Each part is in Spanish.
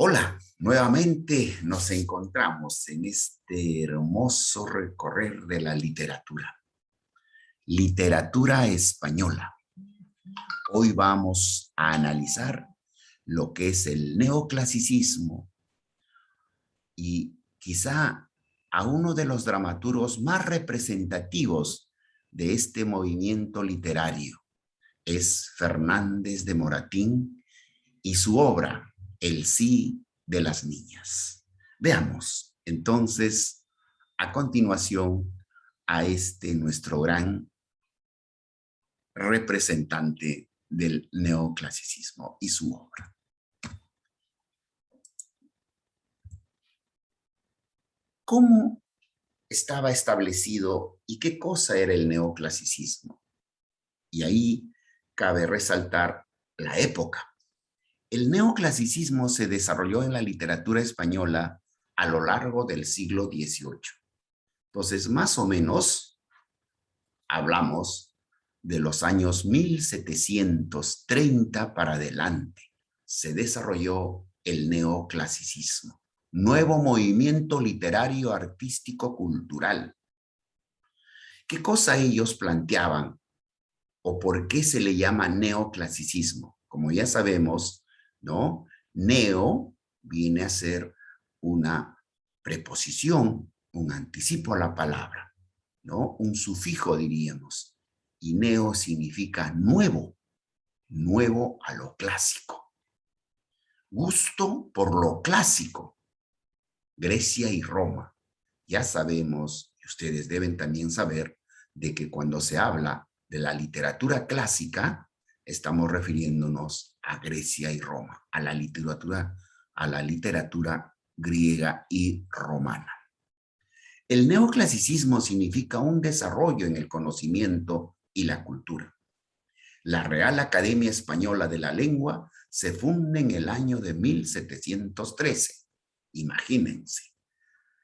Hola, nuevamente nos encontramos en este hermoso recorrer de la literatura. Literatura española. Hoy vamos a analizar lo que es el neoclasicismo y quizá a uno de los dramaturgos más representativos de este movimiento literario. Es Fernández de Moratín y su obra, El sí de las niñas. Veamos, entonces, a continuación, a este nuestro gran representante del neoclasicismo y su obra. ¿Cómo estaba establecido y qué cosa era el neoclasicismo? Y ahí cabe resaltar la época. El neoclasicismo se desarrolló en la literatura española a lo largo del siglo XVIII. Entonces, más o menos, hablamos de los años 1730 para adelante. Se desarrolló el neoclasicismo, nuevo movimiento literario, artístico, cultural. ¿Qué cosa ellos planteaban o por qué se le llama neoclasicismo? Como ya sabemos, ¿no? Neo viene a ser una preposición, un anticipo a la palabra, ¿no? Un sufijo, diríamos. Y neo significa nuevo, nuevo a lo clásico. Gusto por lo clásico. Grecia y Roma. Ya sabemos, y ustedes deben también saber, de que cuando se habla de la literatura clásica, estamos refiriéndonos a Grecia y Roma, a la literatura griega y romana. El neoclasicismo significa un desarrollo en el conocimiento y la cultura. La Real Academia Española de la Lengua se funda en el año de 1713. Imagínense.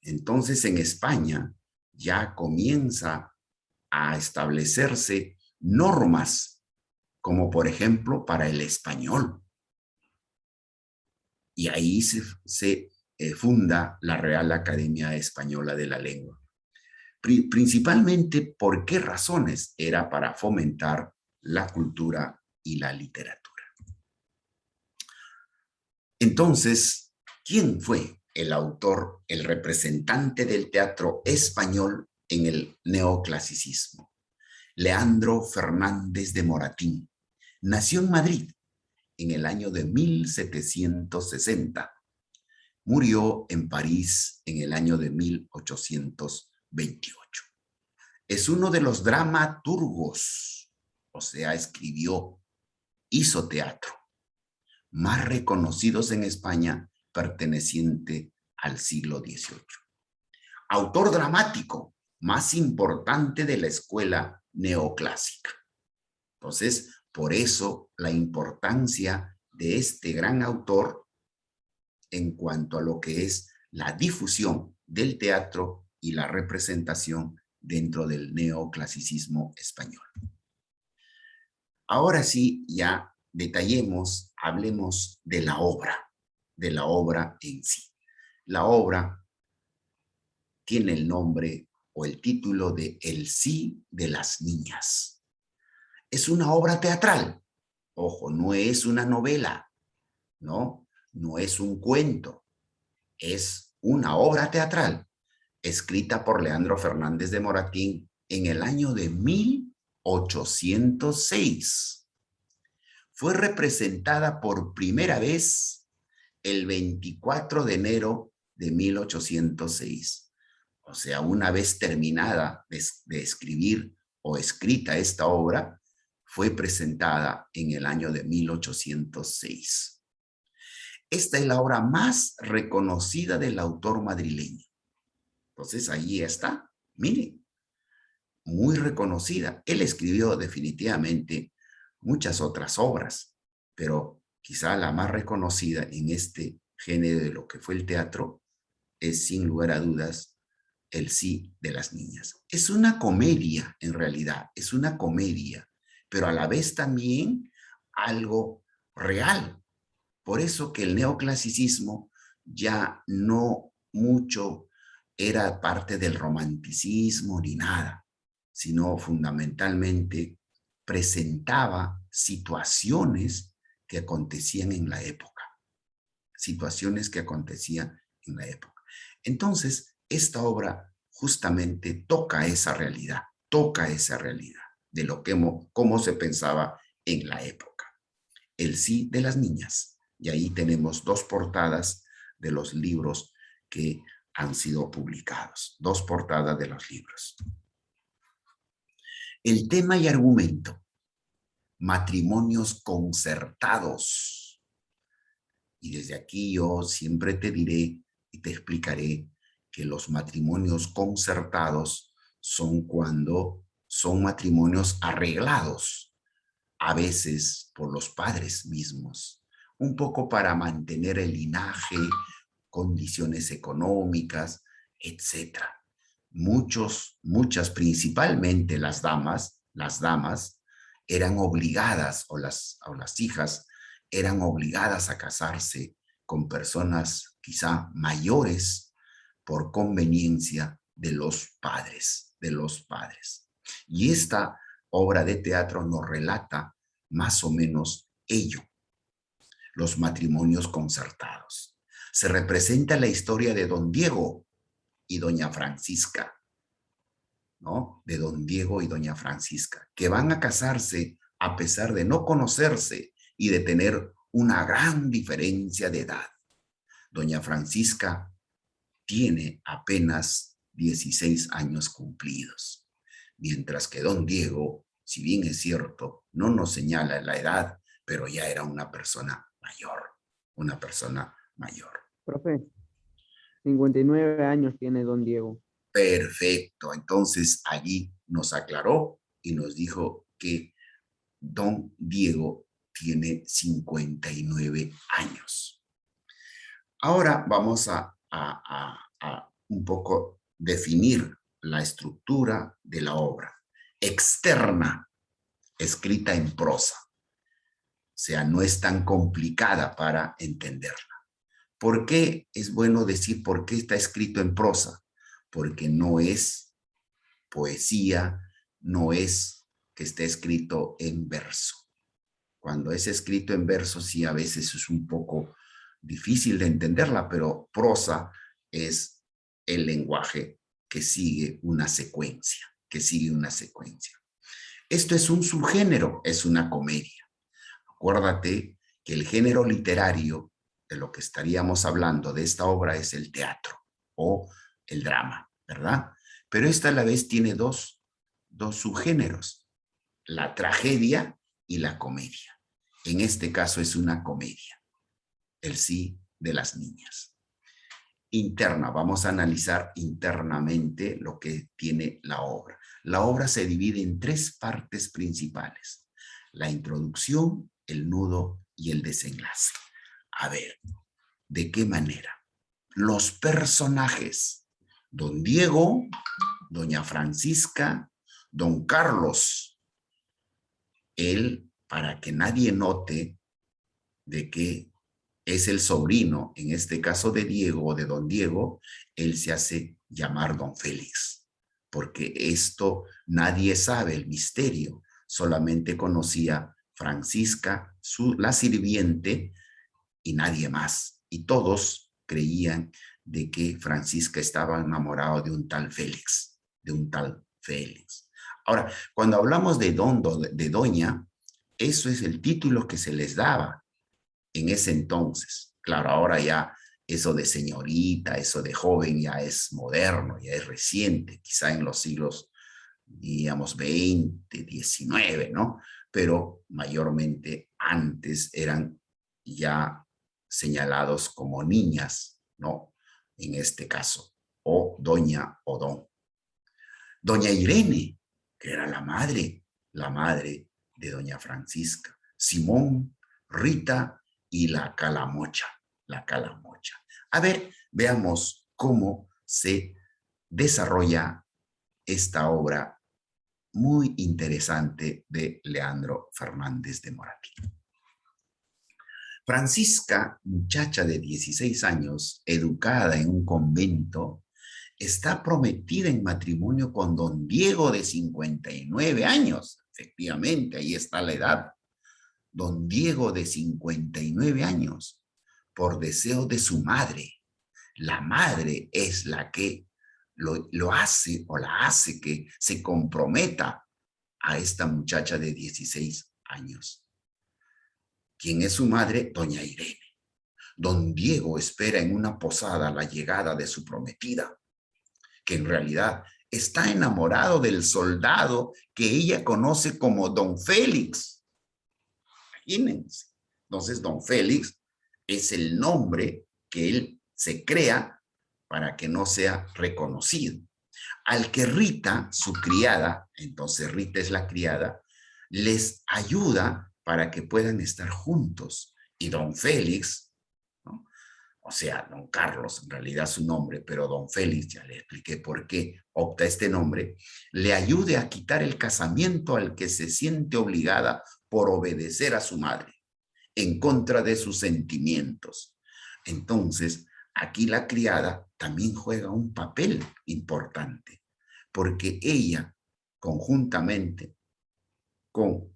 Entonces, en España ya comienza a establecerse normas, como por ejemplo para el español. Y ahí se funda la Real Academia Española de la Lengua. Principalmente, ¿por qué razones? Era para fomentar la cultura y la literatura. Entonces, ¿quién fue el autor, el representante del teatro español en el neoclasicismo? Leandro Fernández de Moratín. Nació en Madrid en el año de 1760. Murió en París en el año de 1828. Es uno de los dramaturgos, o sea, escribió, hizo teatro, más reconocidos en España perteneciente al siglo XVIII. Autor dramático más importante de la escuela neoclásica. Entonces, por eso la importancia de este gran autor en cuanto a lo que es la difusión del teatro y la representación dentro del neoclasicismo español. Ahora sí, ya detallemos, hablemos de la obra en sí. La obra tiene el nombre o el título de El sí de las niñas. Es una obra teatral. Ojo, no es una novela, ¿no? No es un cuento. Es una obra teatral escrita por Leandro Fernández de Moratín en el año de 1806. Fue representada por primera vez el 24 de enero de 1806. O sea, una vez terminada de escribir o escrita esta obra, fue presentada en el año de 1806. Esta es la obra más reconocida del autor madrileño. Entonces, ahí está. Miren, muy reconocida. Él escribió definitivamente muchas otras obras, pero quizá la más reconocida en este género de lo que fue el teatro es, sin lugar a dudas, El sí de las niñas. Es una comedia, en realidad, es una comedia, pero a la vez también algo real, Por eso que el neoclasicismo ya no mucho era parte del romanticismo ni nada, sino fundamentalmente presentaba situaciones que acontecían en la época, situaciones que acontecían en la época. Entonces, esta obra justamente toca esa realidad de lo que cómo se pensaba en la época. El sí de las niñas. Y ahí tenemos dos portadas de los libros que han sido publicados, dos portadas de los libros. El tema y argumento, matrimonios concertados. Y desde aquí yo siempre te diré y te explicaré que los matrimonios concertados son cuando son matrimonios arreglados, a veces por los padres mismos, un poco para mantener el linaje, condiciones económicas, etcétera. Muchas, principalmente las damas eran obligadas, o las hijas eran obligadas a casarse con personas quizá mayores por conveniencia de los padres. Y esta obra de teatro nos relata más o menos ello, los matrimonios concertados. Se representa la historia de don Diego y doña Francisca, ¿no? De don Diego y doña Francisca, que van a casarse a pesar de no conocerse y de tener una gran diferencia de edad. Doña Francisca tiene apenas 16 años cumplidos, mientras que don Diego, si bien es cierto, no nos señala la edad, pero ya era una persona mayor. Profe, 59 años tiene don Diego. Perfecto, entonces allí nos aclaró y nos dijo que don Diego tiene 59 años. Ahora vamos a un poco definir la estructura de la obra. Externa, escrita en prosa. O sea, no es tan complicada para entenderla. ¿Por qué es bueno decir por qué está escrito en prosa? Porque no es poesía, no es que esté escrito en verso. Cuando es escrito en verso, sí, a veces es un poco difícil de entenderla, pero prosa es el lenguaje que sigue una secuencia, Esto es un subgénero, es una comedia. Acuérdate que el género literario de lo que estaríamos hablando de esta obra es el teatro o el drama, ¿verdad? Pero esta a la vez tiene dos subgéneros, la tragedia y la comedia. En este caso es una comedia, el sí de las niñas. Interna, vamos a analizar internamente lo que tiene la obra. La obra se divide en tres partes principales: la introducción, el nudo y el desenlace. A ver, ¿de qué manera? Los personajes: don Diego, doña Francisca, don Carlos. Él, para que nadie note de que es el sobrino, en este caso de Diego o de don Diego, él se hace llamar don Félix, porque esto nadie sabe, el misterio, solamente conocía Francisca, la sirviente, y nadie más, y todos creían de que Francisca estaba enamorado de un tal Félix. Ahora, cuando hablamos de doña, eso es el título que se les daba en ese entonces. Claro, ahora ya eso de señorita, eso de joven ya es moderno, ya es reciente, quizá en los siglos, digamos, 20, 19, ¿no? Pero mayormente antes eran ya señalados como niñas, ¿no? En este caso, o doña o don. Doña Irene, que era la madre de doña Francisca. Simón, Rita y la Calamocha. A ver, veamos cómo se desarrolla esta obra muy interesante de Leandro Fernández de Moratín. Francisca, muchacha de 16 años, educada en un convento, está prometida en matrimonio con don Diego de 59 años. Efectivamente, ahí está la edad. Don Diego de 59 años, por deseo de su madre. La madre es la que lo hace o la hace que se comprometa a esta muchacha de 16 años. ¿Quién es su madre? Doña Irene. Don Diego espera en una posada la llegada de su prometida, que en realidad está enamorado del soldado que ella conoce como Don Félix. Imagínense. Entonces, Don Félix es el nombre que él se crea para que no sea reconocido. Al que Rita, su criada, entonces Rita es la criada, les ayuda para que puedan estar juntos. Y don Félix, ¿no? O sea, don Carlos, en realidad su nombre, pero don Félix, ya le expliqué por qué opta este nombre, le ayude a quitar el casamiento al que se siente obligada por obedecer a su madre, en contra de sus sentimientos. Entonces, aquí la criada también juega un papel importante, porque ella, conjuntamente con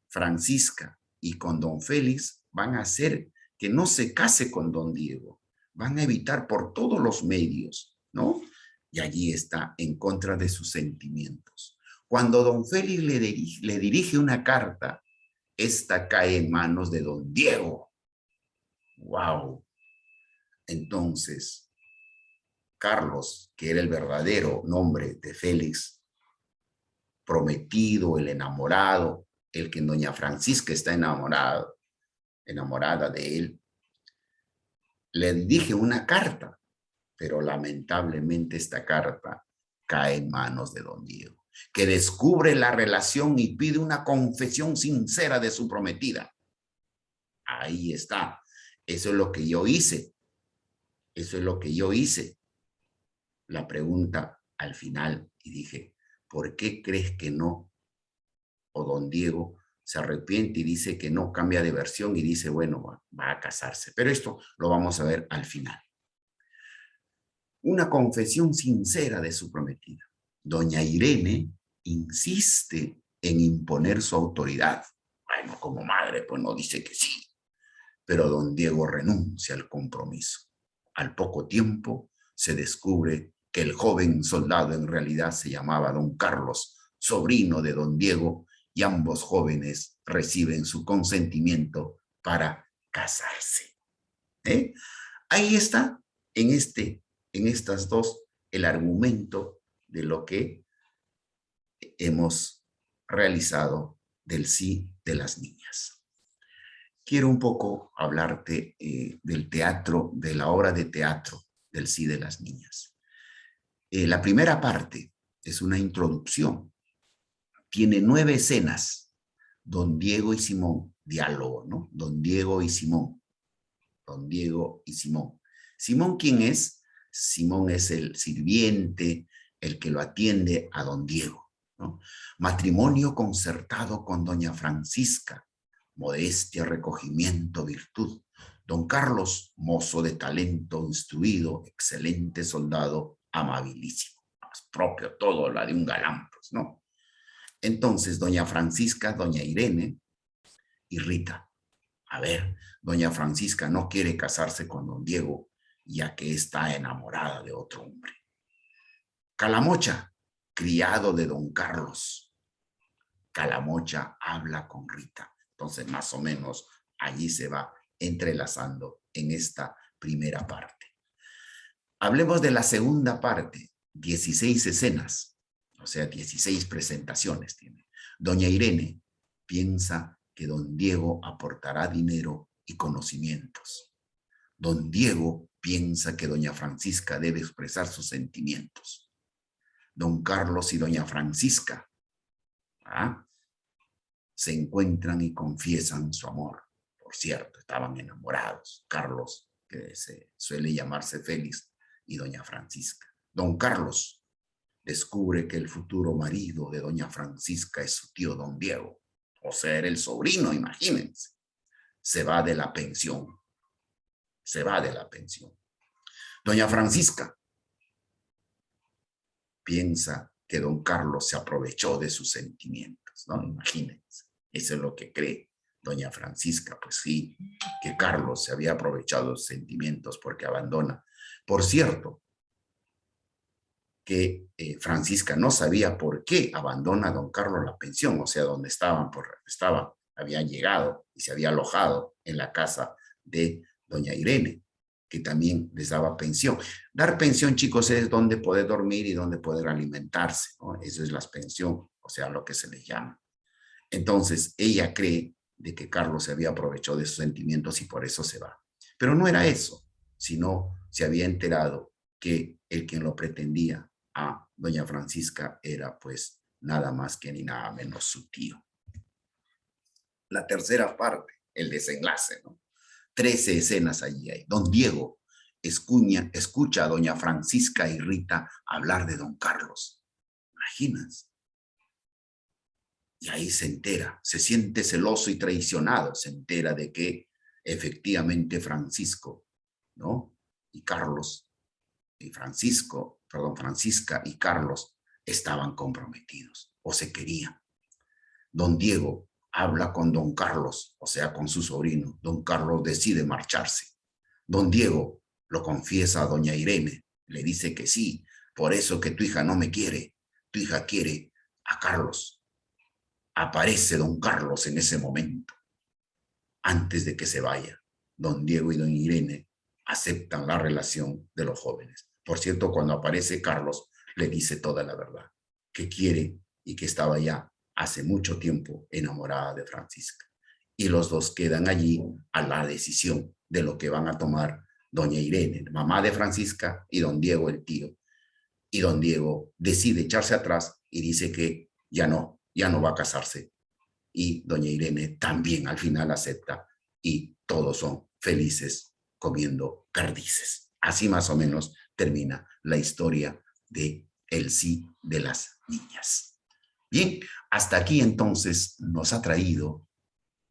Francisca y con don Félix, van a hacer que no se case con don Diego, van a evitar por todos los medios, ¿no? Y allí está en contra de sus sentimientos. Cuando don Félix le dirige una carta, esta cae en manos de don Diego. ¡Wow! Entonces, Carlos, que era el verdadero nombre de Félix, prometido, el enamorado, el que doña Francisca está enamorada de él, le dirige una carta, pero lamentablemente esta carta cae en manos de don Diego, que descubre la relación y pide una confesión sincera de su prometida. Ahí está. Eso es lo que yo hice. Eso es lo que yo hice. La pregunta al final y dije, ¿por qué crees que no? O don Diego se arrepiente y dice que no, cambia de versión y dice, bueno, va a casarse. Pero esto lo vamos a ver al final. Una confesión sincera de su prometida. Doña Irene insiste en imponer su autoridad. Bueno, como madre, pues no dice que sí. Pero don Diego renuncia al compromiso. Al poco tiempo se descubre que el joven soldado en realidad se llamaba don Carlos, sobrino de don Diego, y ambos jóvenes reciben su consentimiento para casarse. Ahí está, en estas dos, el argumento de lo que hemos realizado del sí de las niñas. Quiero un poco hablarte del teatro, de la obra de teatro del sí de las niñas. La primera parte es una introducción. Tiene 9 escenas. Don Diego y Simón, diálogo, ¿no? Don Diego y Simón. Don Diego y Simón. ¿Simón quién es? Simón es el sirviente, el que lo atiende a don Diego, ¿no? Matrimonio concertado con doña Francisca. Modestia, recogimiento, virtud. Don Carlos, mozo de talento, instruido, excelente soldado, amabilísimo. Más propio todo, la de un galán, pues, ¿no? Entonces, doña Francisca, doña Irene y Rita. A ver, doña Francisca no quiere casarse con don Diego, ya que está enamorada de otro hombre. Calamocha, criado de don Carlos. Calamocha habla con Rita. Entonces, más o menos, allí se va entrelazando en esta primera parte. Hablemos de la segunda parte, 16 escenas, o sea, 16 presentaciones tiene. Doña Irene piensa que don Diego aportará dinero y conocimientos. Don Diego piensa que doña Francisca debe expresar sus sentimientos. Don Carlos y doña Francisca se encuentran y confiesan su amor. Por cierto, estaban enamorados. Carlos, que se suele llamarse Félix, y doña Francisca. Don Carlos descubre que el futuro marido de doña Francisca es su tío don Diego. O sea, era el sobrino, imagínense. se va de la pensión. Se va de la pensión. Doña Francisca piensa que don Carlos se aprovechó de sus sentimientos, ¿no? Imagínense, eso es lo que cree doña Francisca, pues sí, que Carlos se había aprovechado de sus sentimientos porque abandona. Por cierto, que Francisca no sabía por qué abandona a don Carlos la pensión, o sea, donde habían llegado y se había alojado en la casa de doña Irene, que también les daba pensión. Dar pensión, chicos, es donde poder dormir y donde poder alimentarse, ¿no? Eso es la pensión, o sea, lo que se le llama. Entonces, ella cree de que Carlos se había aprovechado de sus sentimientos y por eso se va. Pero no era eso, sino se había enterado que el quien lo pretendía a doña Francisca era pues nada más que ni nada menos su tío. La tercera parte, el desenlace, ¿no? 13 escenas allí hay. Don Diego escucha a doña Francisca y Rita hablar de don Carlos. ¿Imaginas? Y ahí se entera, se siente celoso y traicionado, se entera de que efectivamente Francisco, ¿no? Y Carlos, Francisca y Carlos estaban comprometidos o se querían. Don Diego habla con don Carlos, o sea, con su sobrino. Don Carlos decide marcharse. Don Diego lo confiesa a doña Irene, le dice que sí, por eso que tu hija no me quiere, tu hija quiere a Carlos. Aparece don Carlos en ese momento, antes de que se vaya. Don Diego y doña Irene aceptan la relación de los jóvenes. Por cierto, cuando aparece Carlos, le dice toda la verdad, que quiere y que estaba ya hace mucho tiempo enamorada de Francisca. Y los dos quedan allí a la decisión de lo que van a tomar doña Irene, mamá de Francisca, y don Diego, el tío. Y don Diego decide echarse atrás y dice que ya no va a casarse. Y doña Irene también al final acepta y todos son felices comiendo perdices. Así más o menos termina la historia de El sí de las niñas. Bien, hasta aquí entonces nos ha traído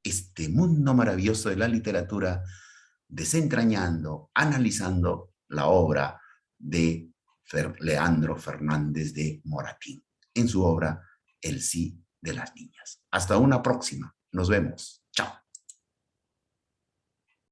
este mundo maravilloso de la literatura, desentrañando, analizando la obra de Leandro Fernández de Moratín en su obra El sí de las niñas. Hasta una próxima. Nos vemos.